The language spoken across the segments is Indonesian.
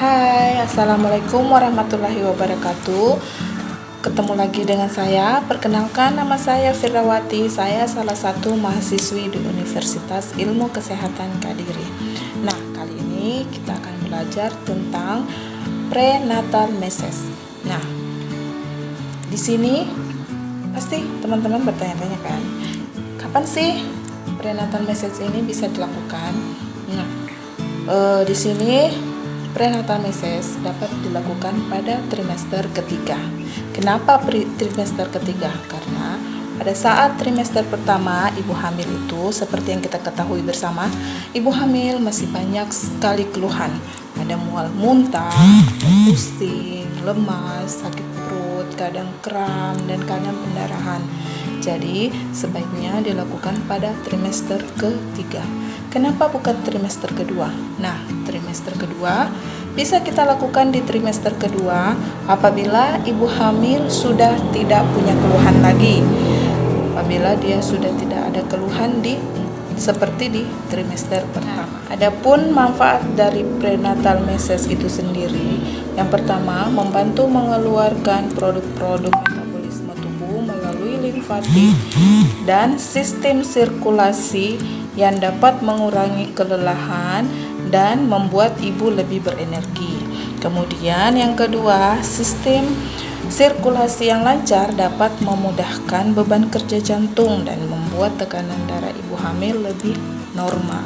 Hai, Assalamualaikum warahmatullahi wabarakatuh. Ketemu lagi dengan saya. Perkenalkan, nama saya Firdawati. Saya salah satu mahasiswi di Universitas Ilmu Kesehatan Kadiri. Nah, kali ini kita akan belajar tentang prenatal meses. Nah, di sini pasti teman-teman bertanya-tanya kan, kapan sih prenatal meses ini bisa dilakukan? Nah, di sini prenatal meses dapat dilakukan pada trimester ketiga. Kenapa trimester ketiga? Karena pada saat trimester pertama ibu hamil itu, seperti yang kita ketahui bersama, ibu hamil masih banyak sekali keluhan. Ada mual muntah, pusing, lemas, sakit perut, kadang kram, dan kadang pendarahan. Jadi sebaiknya dilakukan pada trimester ketiga. Kenapa bukan trimester kedua? Nah, trimester kedua bisa kita lakukan di trimester kedua apabila ibu hamil sudah tidak punya keluhan lagi. Apabila dia sudah tidak ada keluhan seperti di trimester pertama. Adapun manfaat dari prenatal meses itu sendiri, yang pertama membantu mengeluarkan produk-produk metabolisme tubuh melalui limfatik dan sistem sirkulasi yang dapat mengurangi kelelahan dan membuat ibu lebih berenergi. Kemudian yang kedua, sistem sirkulasi yang lancar dapat memudahkan beban kerja jantung dan membuat tekanan darah ibu hamil lebih normal.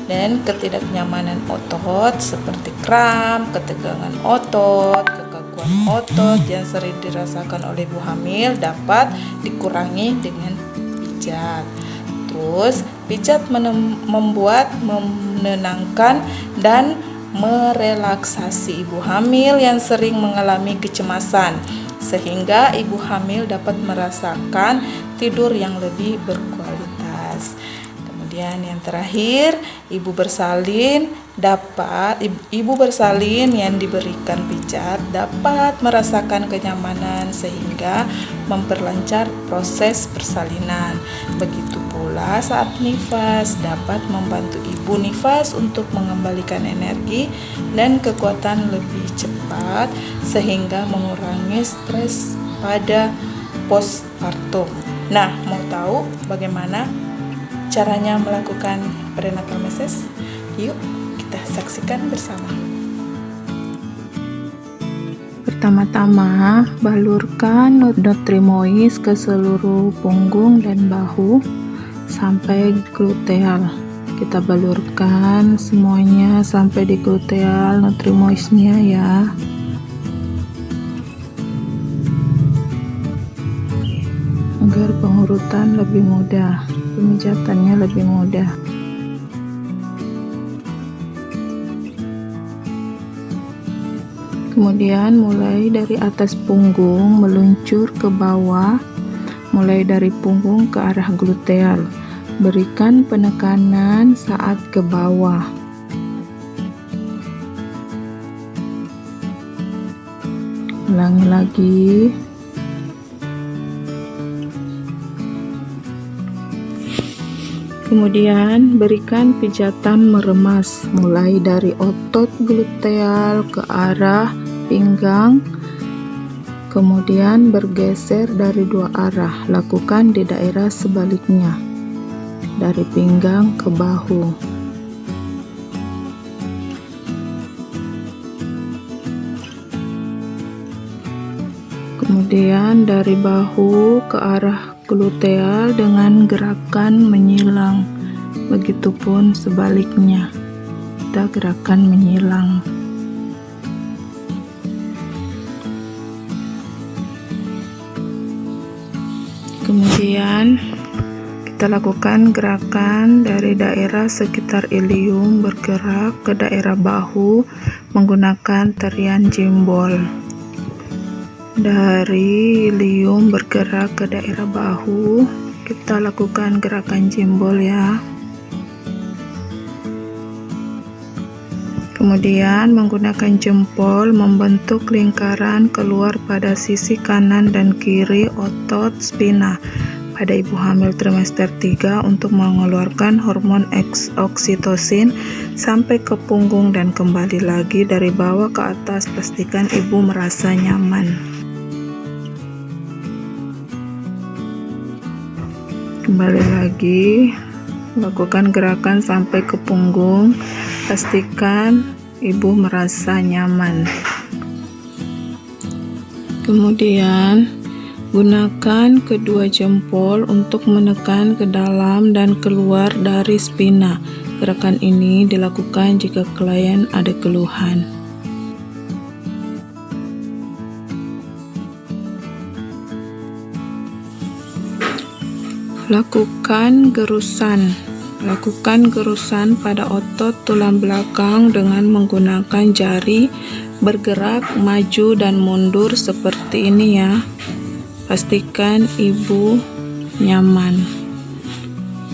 Dan ketidaknyamanan otot seperti kram, ketegangan otot, kekakuan otot yang sering dirasakan oleh ibu hamil dapat dikurangi dengan pijat. Terus, pijat membuat menenangkan dan merelaksasi ibu hamil yang sering mengalami kecemasan, sehingga ibu hamil dapat merasakan tidur yang lebih berkualitas. Kemudian yang terakhir, ibu bersalin yang diberikan pijat dapat merasakan kenyamanan sehingga memperlancar proses persalinan. Begitu pula saat nifas dapat membantu ibu nifas untuk mengembalikan energi dan kekuatan lebih cepat sehingga mengurangi stres pada postpartum. Nah, mau tahu bagaimana caranya melakukan prenatal meses? Yuk kita saksikan bersama. Pertama-tama, balurkan notrimois ke seluruh punggung dan bahu sampai gluteal. Kita balurkan semuanya sampai di gluteal notrimoisnya ya. Agar pengurutan lebih mudah, pemijatannya lebih mudah. Kemudian mulai dari atas punggung meluncur ke bawah, mulai dari punggung ke arah gluteal. Berikan penekanan saat ke bawah. Ulangi lagi. Kemudian berikan pijatan meremas mulai dari otot gluteal ke arah pinggang, kemudian bergeser dari dua arah. Lakukan di daerah sebaliknya, dari pinggang ke bahu. Kemudian dari bahu ke arah gluteal dengan gerakan menyilang, begitupun sebaliknya, kita gerakan menyilang. Kemudian kita lakukan gerakan dari daerah sekitar ilium bergerak ke daerah bahu menggunakan tarian jembol. Dari ilium bergerak ke daerah bahu, kita lakukan gerakan jembol ya. Kemudian menggunakan jempol membentuk lingkaran keluar pada sisi kanan dan kiri otot spina pada ibu hamil trimester 3 untuk mengeluarkan hormon oksitosin sampai ke punggung dan kembali lagi dari bawah ke atas. Pastikan ibu merasa nyaman. Kembali lagi, lakukan gerakan sampai ke punggung. Pastikan ibu merasa nyaman. Kemudian gunakan kedua jempol untuk menekan ke dalam dan keluar dari spina. Gerakan ini dilakukan jika klien ada keluhan. Lakukan gerusan. Lakukan gerusan pada otot tulang belakang dengan menggunakan jari, bergerak maju dan mundur seperti ini ya. Pastikan ibu nyaman.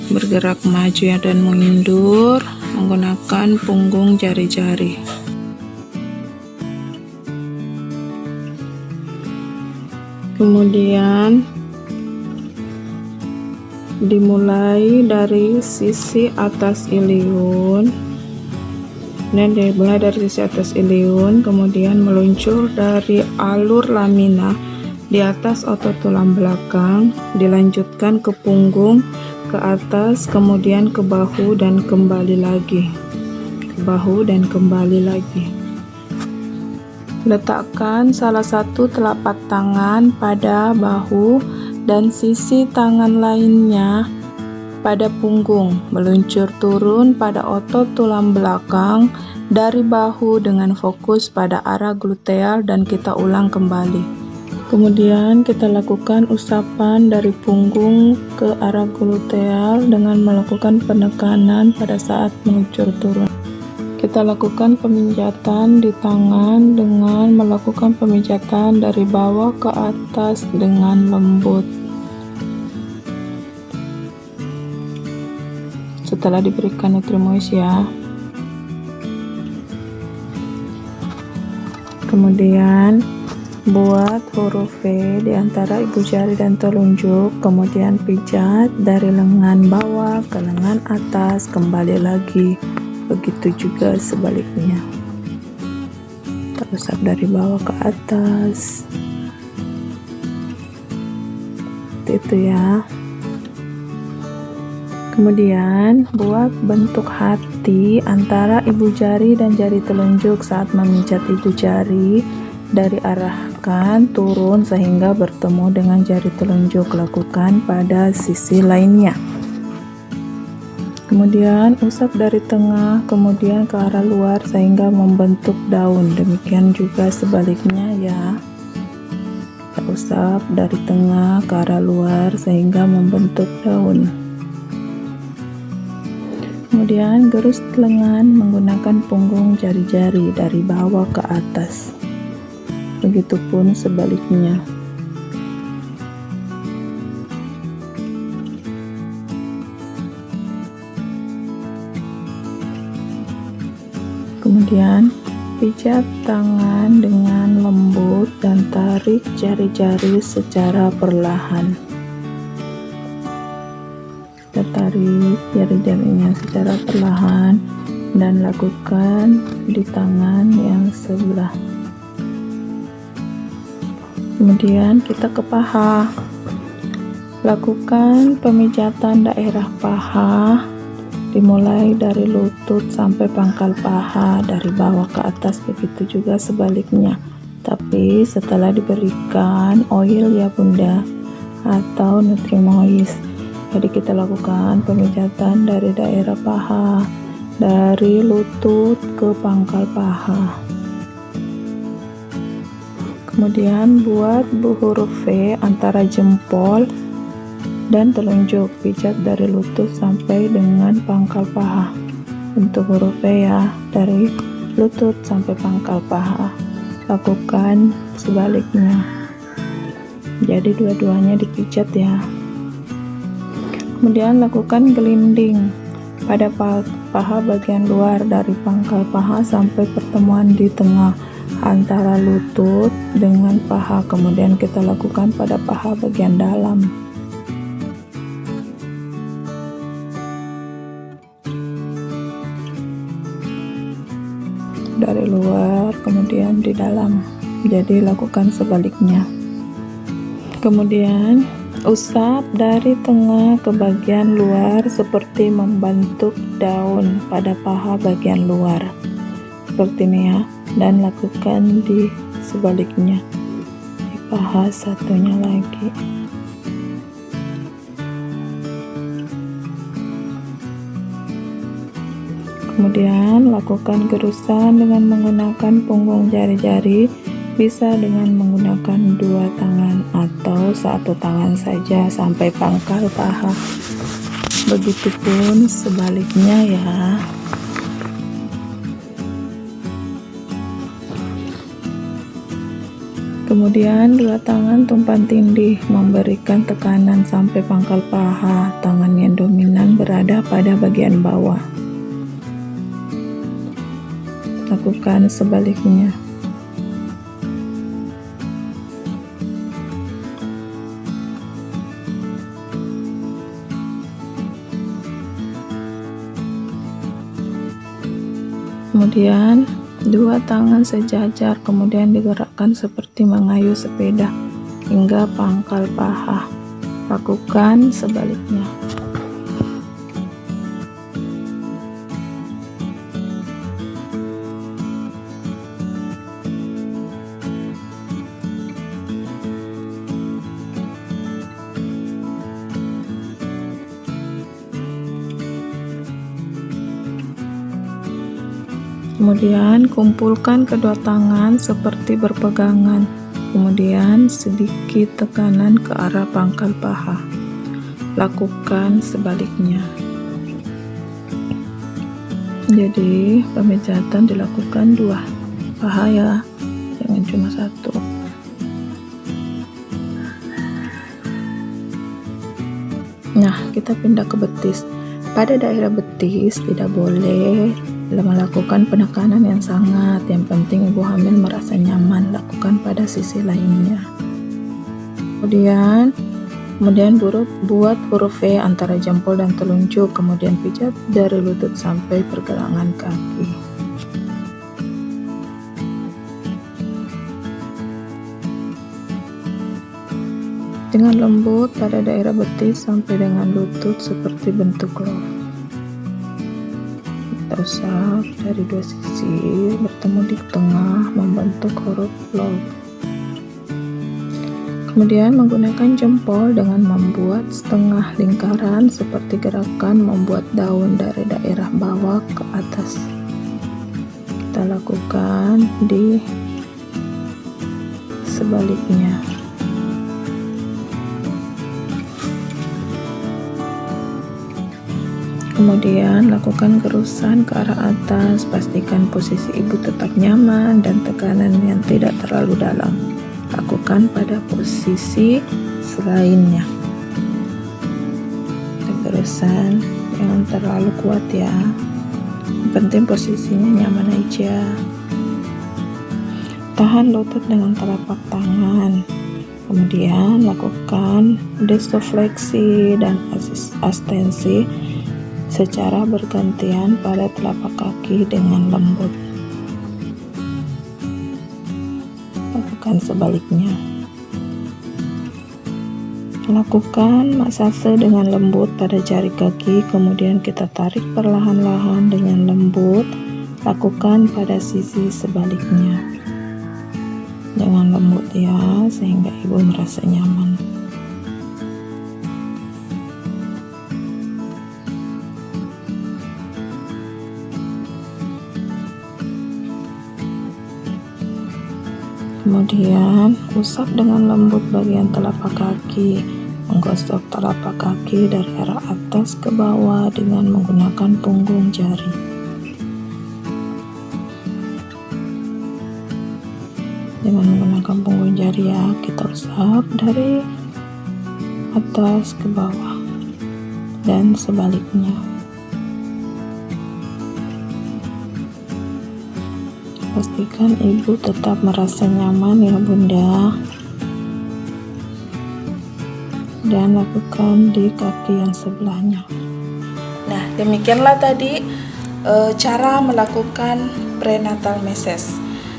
Bergerak maju dan mundur menggunakan punggung jari-jari. Kemudian dimulai dari sisi atas iliun. Dimulai dari sisi atas iliun, kemudian meluncur dari alur lamina di atas otot tulang belakang, dilanjutkan ke punggung, ke atas, kemudian ke bahu dan kembali lagi. Ke bahu dan kembali lagi. Letakkan salah satu telapak tangan pada bahu dan sisi tangan lainnya pada punggung, meluncur turun pada otot tulang belakang dari bahu dengan fokus pada arah gluteal dan kita ulang kembali. Kemudian kita lakukan usapan dari punggung ke arah gluteal dengan melakukan penekanan pada saat meluncur turun. Kita lakukan pemijatan di tangan dengan melakukan pemijatan dari bawah ke atas dengan lembut. Setelah diberikan nutrimois ya. Kemudian buat huruf V di antara ibu jari dan telunjuk, kemudian pijat dari lengan bawah ke lengan atas, kembali lagi. Begitu juga sebaliknya. Kita usap dari bawah ke atas. Seperti itu ya. Kemudian buat bentuk hati antara ibu jari dan jari telunjuk saat memijat ibu jari, dari arahkan turun sehingga bertemu dengan jari telunjuk. Lakukan pada sisi lainnya. Kemudian usap dari tengah kemudian ke arah luar sehingga membentuk daun. Demikian juga sebaliknya ya. Kita usap dari tengah ke arah luar sehingga membentuk daun. Kemudian gerus lengan menggunakan punggung jari-jari dari bawah ke atas. Begitupun sebaliknya. Kemudian pijat tangan dengan lembut dan tarik jari-jari secara perlahan. Kita tarik jari-jarinya secara perlahan dan lakukan di tangan yang sebelah. Kemudian kita ke paha. Lakukan pemijatan daerah paha, dimulai dari lutut sampai pangkal paha, dari bawah ke atas, begitu juga sebaliknya. Tapi setelah diberikan oil ya bunda atau nutrimois. Jadi kita lakukan pemijatan dari daerah paha, dari lutut ke pangkal paha. Kemudian buat huruf V antara jempol dan telunjuk, pijat dari lutut sampai dengan pangkal paha. Bentuk huruf V ya, dari lutut sampai pangkal paha. Lakukan sebaliknya. Jadi dua-duanya dipijat ya. Kemudian lakukan gelinding pada paha bagian luar dari pangkal paha sampai pertemuan di tengah antara lutut dengan paha. Kemudian kita lakukan pada paha bagian dalam. dari luar kemudian di dalam, jadi lakukan sebaliknya. Kemudian usap dari tengah ke bagian luar seperti membentuk daun pada paha bagian luar seperti ini ya, dan lakukan di sebaliknya di paha satunya lagi. Kemudian lakukan gerusan dengan menggunakan punggung jari-jari, bisa dengan menggunakan 2 tangan atau 1 tangan saja sampai pangkal paha. Begitupun sebaliknya ya. Kemudian 2 tangan tumpan tindih memberikan tekanan sampai pangkal paha. Tangan yang dominan berada pada bagian bawah. Lakukan sebaliknya. Kemudian 2 tangan sejajar, kemudian digerakkan seperti mengayuh sepeda hingga pangkal paha. Lakukan sebaliknya. Kemudian kumpulkan kedua tangan seperti berpegangan, kemudian sedikit tekanan ke arah pangkal paha. Lakukan sebaliknya. Jadi pemijatan dilakukan 2 paha ya, jangan cuma 1. Nah, kita pindah ke betis. Pada daerah betis tidak boleh melakukan penekanan yang sangat. Yang penting ibu hamil merasa nyaman. Lakukan pada sisi lainnya. Kemudian buat huruf V antara jempol dan telunjuk. Kemudian pijat dari lutut sampai pergelangan kaki. Dengan lembut pada daerah betis sampai dengan lutut seperti bentuk love. Kita usap dari 2 sisi bertemu di tengah membentuk huruf love. Kemudian menggunakan jempol dengan membuat setengah lingkaran seperti gerakan membuat daun dari daerah bawah ke atas. Kita lakukan di sebaliknya. Kemudian lakukan gerusan ke arah atas, pastikan posisi ibu tetap nyaman dan tekanan yang tidak terlalu dalam. Lakukan pada posisi selainnya. Gerusan jangan terlalu kuat ya, yang penting posisinya nyaman aja. Tahan lutut dengan telapak tangan. Kemudian lakukan desofleksi dan astensi secara bergantian pada telapak kaki dengan lembut. Lakukan sebaliknya. Lakukan massase dengan lembut pada jari kaki, kemudian kita tarik perlahan-lahan dengan lembut. Lakukan pada sisi sebaliknya. Dengan lembut ya, sehingga ibu merasa nyaman. Kemudian usap dengan lembut bagian telapak kaki, menggosok telapak kaki dari arah atas ke bawah dengan menggunakan punggung jari. Dengan menggunakan punggung jari ya, kita usap dari atas ke bawah dan sebaliknya. Pastikan ibu tetap merasa nyaman ya bunda, dan lakukan di kaki yang sebelahnya. Nah, demikianlah tadi cara melakukan prenatal meses.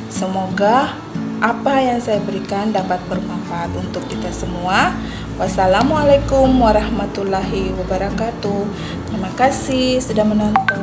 Semoga apa yang saya berikan dapat bermanfaat untuk kita semua. Wassalamualaikum warahmatullahi wabarakatuh. Terima kasih sudah menonton.